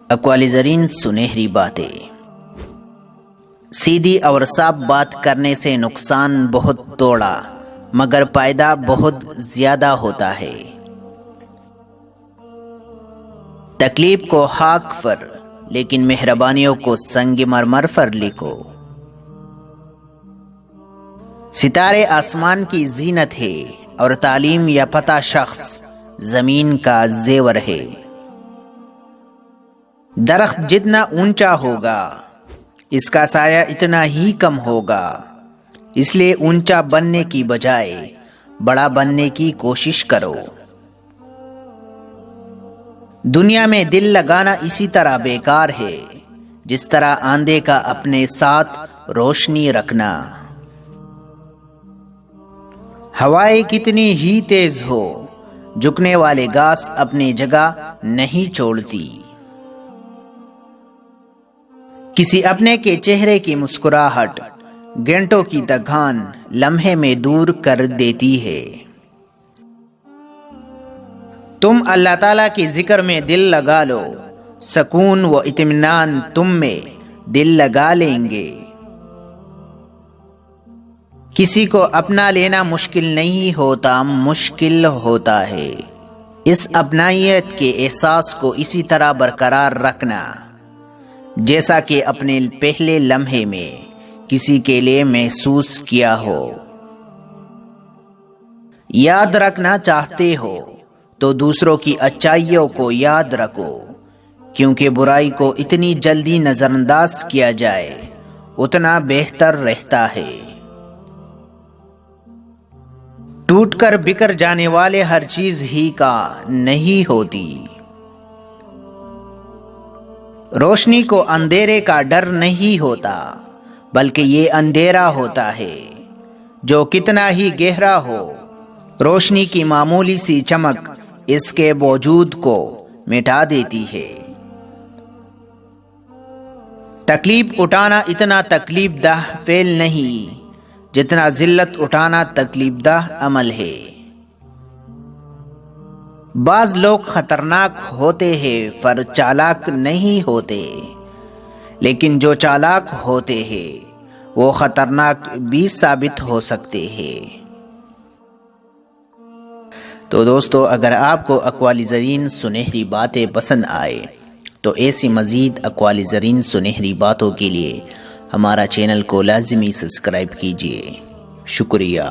اقوال زرین سنہری باتیں۔ سیدھی اور صاف بات کرنے سے نقصان بہت تھوڑا مگر فائدہ بہت زیادہ ہوتا ہے۔ تکلیف کو خاک پر لیکن مہربانیوں کو سنگ مرمر پر لکھو۔ ستارے آسمان کی زینت ہے اور تعلیم یافتہ شخص زمین کا زیور ہے۔ درخت جتنا اونچا ہوگا اس کا سایہ اتنا ہی کم ہوگا، اس لیے اونچا بننے کی بجائے بڑا بننے کی کوشش کرو۔ دنیا میں دل لگانا اسی طرح بیکار ہے جس طرح آندھے کا اپنے ساتھ روشنی رکھنا۔ ہوائیں کتنی ہی تیز ہو جھکنے والے گھاس اپنی جگہ نہیں چھوڑتی۔ کسی اپنے کے چہرے کی مسکراہٹ گھنٹوں کی تھکان لمحے میں دور کر دیتی ہے۔ تم اللہ تعالیٰ کے ذکر میں دل لگا لو، سکون و اطمینان تم میں دل لگا لیں گے۔ کسی کو اپنا لینا مشکل نہیں ہوتا، مشکل ہوتا ہے اس اپنائیت کے احساس کو اسی طرح برقرار رکھنا جیسا کہ اپنے پہلے لمحے میں کسی کے لیے محسوس کیا ہو۔ یاد رکھنا چاہتے ہو تو دوسروں کی اچھائیوں کو یاد رکھو، کیونکہ برائی کو اتنی جلدی نظر انداز کیا جائے اتنا بہتر رہتا ہے۔ ٹوٹ کر بکھر جانے والے ہر چیز ہی کا نہیں ہوتی۔ روشنی کو اندھیرے کا ڈر نہیں ہوتا بلکہ یہ اندھیرا ہوتا ہے جو کتنا ہی گہرا ہو، روشنی کی معمولی سی چمک اس کے وجود کو مٹا دیتی ہے۔ تکلیف اٹھانا اتنا تکلیف دہ فعل نہیں جتنا ذلت اٹھانا تکلیف دہ عمل ہے۔ بعض لوگ خطرناک ہوتے ہیں پر چالاک نہیں ہوتے، لیکن جو چالاک ہوتے ہیں وہ خطرناک بھی ثابت ہو سکتے ہیں۔ تو دوستو، اگر آپ کو اقوال زرین سنہری باتیں پسند آئے تو ایسی مزید اقوال زرین سنہری باتوں کے لیے ہمارا چینل کو لازمی سبسکرائب کیجیے۔ شکریہ۔